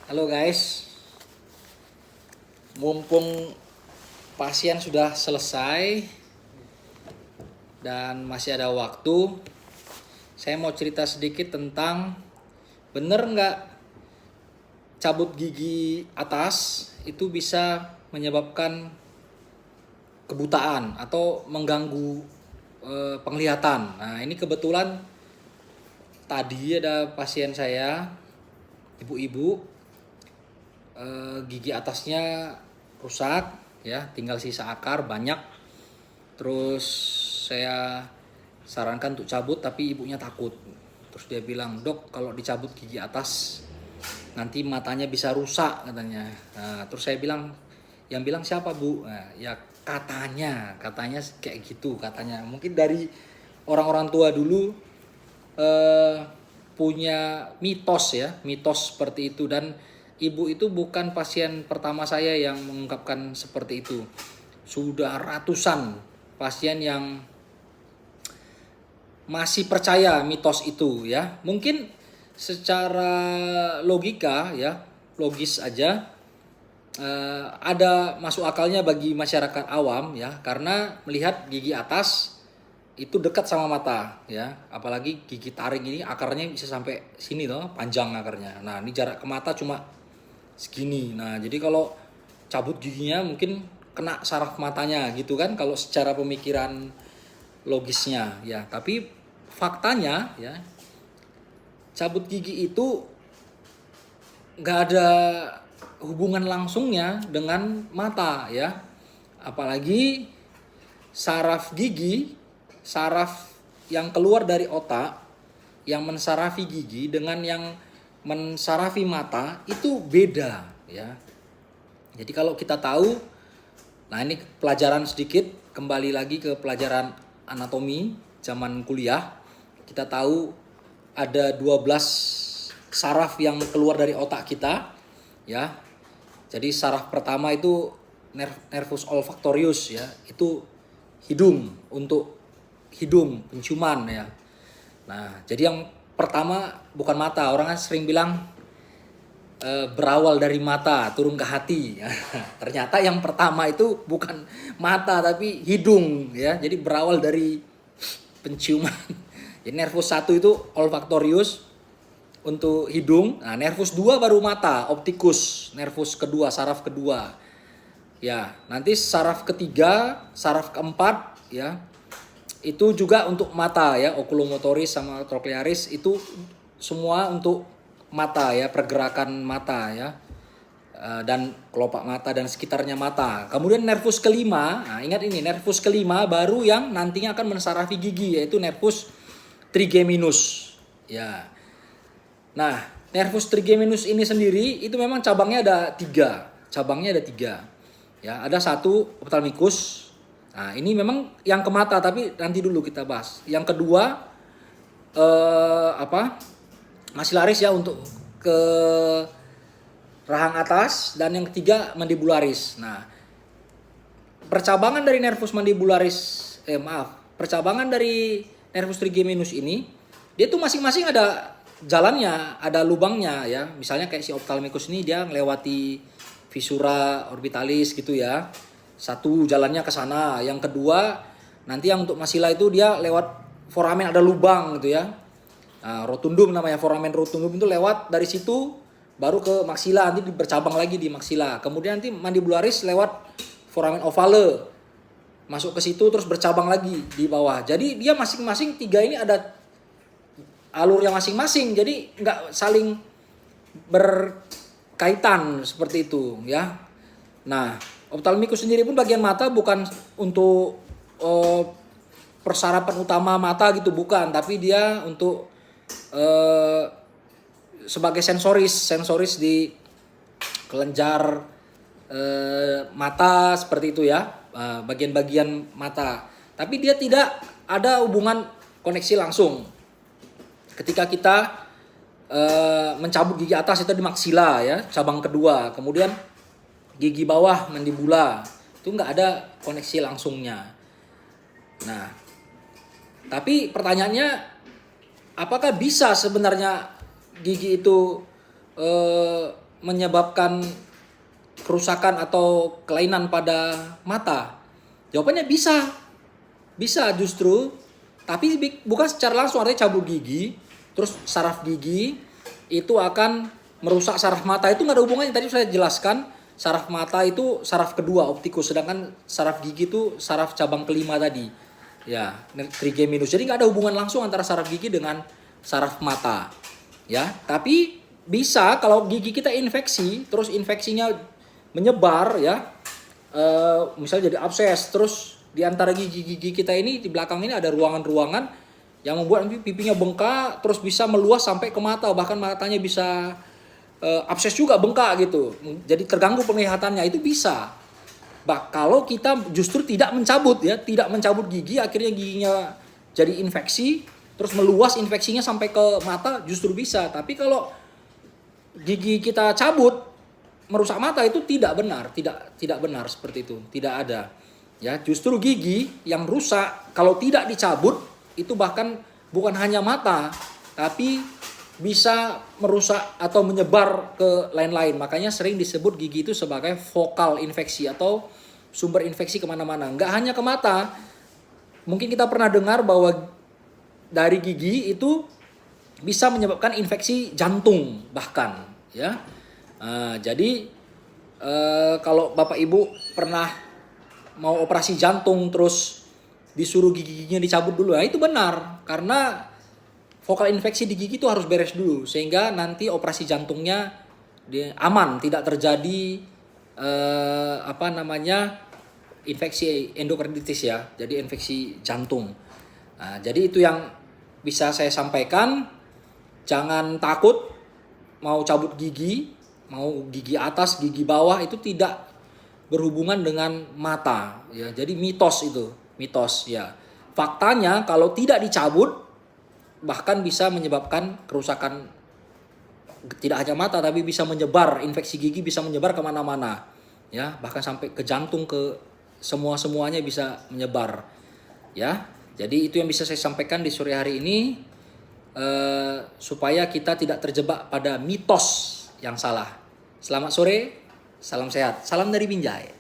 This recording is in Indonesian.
Halo guys, mumpung pasien sudah selesai dan masih ada waktu, saya mau cerita sedikit tentang bener nggak cabut gigi atas itu bisa menyebabkan kebutaan atau mengganggu penglihatan. Nah ini kebetulan tadi ada pasien saya, ibu-ibu, gigi atasnya rusak ya, tinggal sisa akar banyak. Terus saya sarankan untuk cabut tapi ibunya takut. Terus dia bilang, "Dok, kalau dicabut gigi atas nanti matanya bisa rusak," katanya. Nah, terus saya bilang, "Yang bilang siapa, Bu?" Nah, ya katanya kayak gitu katanya. Mungkin dari orang-orang tua dulu eh, punya mitos seperti itu, dan ibu itu bukan pasien pertama saya yang mengungkapkan seperti itu. Sudah ratusan pasien yang masih percaya mitos itu ya. Mungkin secara logika ya, logis aja, ada masuk akalnya bagi masyarakat awam ya, karena melihat gigi atas itu dekat sama mata ya, apalagi gigi taring ini akarnya bisa sampai sini loh, panjang akarnya. Nah ini jarak ke mata cuma segini. Nah jadi kalau cabut giginya mungkin kena saraf matanya gitu kan, kalau secara pemikiran logisnya ya. Tapi faktanya ya, cabut gigi itu nggak ada hubungan langsungnya dengan mata ya, apalagi saraf gigi, saraf yang keluar dari otak yang mensarafi gigi dengan yang mensarafi mata itu beda ya. Jadi kalau kita tahu, nah ini pelajaran sedikit, kembali lagi ke pelajaran anatomi zaman kuliah. Kita tahu ada 12 saraf yang keluar dari otak kita ya. Jadi saraf pertama itu nervus olfactorius ya, itu hidung, untuk hidung, penciuman ya. Nah, jadi yang pertama bukan mata. Orang kan sering bilang berawal dari mata, turun ke hati. Ternyata yang pertama itu bukan mata tapi hidung ya. Jadi berawal dari penciuman. Jadi nervus 1 itu olfactorius untuk hidung. Nah, nervus 2 baru mata, opticus, nervus kedua, saraf kedua. Ya, nanti saraf ketiga, saraf keempat ya, itu juga untuk mata ya, oculomotoris sama trochlearis itu semua untuk mata ya, pergerakan mata ya, dan kelopak mata dan sekitarnya mata. Kemudian nervus kelima, nah ingat ini, nervus kelima baru yang nantinya akan mensarafi gigi, yaitu nervus trigeminus ya. Nah, nervus trigeminus ini sendiri itu memang cabangnya ada tiga. Ya, ada satu ophthalmicus. Nah, ini memang yang ke mata, tapi nanti dulu kita bahas. Yang kedua maxillaris ya, untuk ke rahang atas, dan yang ketiga mandibularis. Nah, percabangan dari nervus mandibularis percabangan dari nervus trigeminus ini, dia tuh masing-masing ada jalannya, ada lubangnya ya. Misalnya kayak si ophthalmicus ini dia melewati visura orbitalis gitu ya. Satu jalannya ke sana, yang kedua nanti yang untuk masila itu dia lewat foramen, ada lubang gitu ya. Nah, rotundum namanya, foramen rotundum itu lewat dari situ baru ke maksila, nanti bercabang lagi di maksila. Kemudian nanti mandibularis lewat foramen ovale, masuk ke situ terus bercabang lagi di bawah. Jadi dia masing-masing tiga ini ada alurnya masing-masing, jadi nggak saling berkaitan seperti itu ya. Nah, ophthalmicus sendiri pun bagian mata bukan untuk persarapan utama mata gitu, bukan, tapi dia untuk sebagai sensoris di kelenjar mata seperti itu ya, bagian-bagian mata. Tapi dia tidak ada hubungan koneksi langsung. Ketika kita mencabut gigi atas itu di maksila ya, cabang kedua. Kemudian gigi bawah mandibula, itu nggak ada koneksi langsungnya. Nah, tapi pertanyaannya, apakah bisa sebenarnya gigi itu menyebabkan kerusakan atau kelainan pada mata? Jawabannya bisa. Bisa justru, tapi bukan secara langsung, artinya cabut gigi, terus saraf gigi itu akan merusak saraf mata. Itu nggak ada hubungannya, tadi saya jelaskan. Saraf mata itu saraf kedua, optikus, sedangkan saraf gigi itu saraf cabang kelima tadi. Ya, trigeminus. Jadi nggak ada hubungan langsung antara saraf gigi dengan saraf mata. Ya, tapi bisa kalau gigi kita infeksi, terus infeksinya menyebar ya. Misalnya jadi abses, terus di antara gigi-gigi kita ini, di belakang ini ada ruangan-ruangan yang membuat pipinya bengkak, terus bisa meluas sampai ke mata, bahkan matanya bisa abses juga, bengkak gitu. Jadi terganggu penglihatannya, itu bisa. Kalau kita justru tidak mencabut ya, tidak mencabut gigi, akhirnya giginya jadi infeksi, terus meluas infeksinya sampai ke mata, justru bisa. Tapi kalau gigi kita cabut, merusak mata, itu tidak benar, tidak benar seperti itu, tidak ada. Ya, justru gigi yang rusak kalau tidak dicabut itu bahkan bukan hanya mata, tapi bisa merusak atau menyebar ke lain-lain. Makanya sering disebut gigi itu sebagai fokal infeksi atau sumber infeksi kemana-mana. Nggak hanya ke mata. Mungkin kita pernah dengar bahwa dari gigi itu bisa menyebabkan infeksi jantung bahkan. Ya, jadi kalau Bapak Ibu pernah mau operasi jantung terus disuruh gigi-giginya dicabut dulu, itu benar, karena vokal infeksi di gigi itu harus beres dulu sehingga nanti operasi jantungnya aman, tidak terjadi infeksi endokarditis ya, jadi infeksi jantung. Nah, jadi itu yang bisa saya sampaikan. Jangan takut mau cabut gigi, mau gigi atas, gigi bawah, itu tidak berhubungan dengan mata ya. Jadi mitos ya. Faktanya kalau tidak dicabut bahkan bisa menyebabkan kerusakan, tidak hanya mata tapi bisa menyebar, infeksi gigi bisa menyebar kemana-mana ya, bahkan sampai ke jantung, ke semuanya bisa menyebar ya. Jadi itu yang bisa saya sampaikan di sore hari ini, supaya kita tidak terjebak pada mitos yang salah. Selamat sore, salam sehat, salam dari Binjai.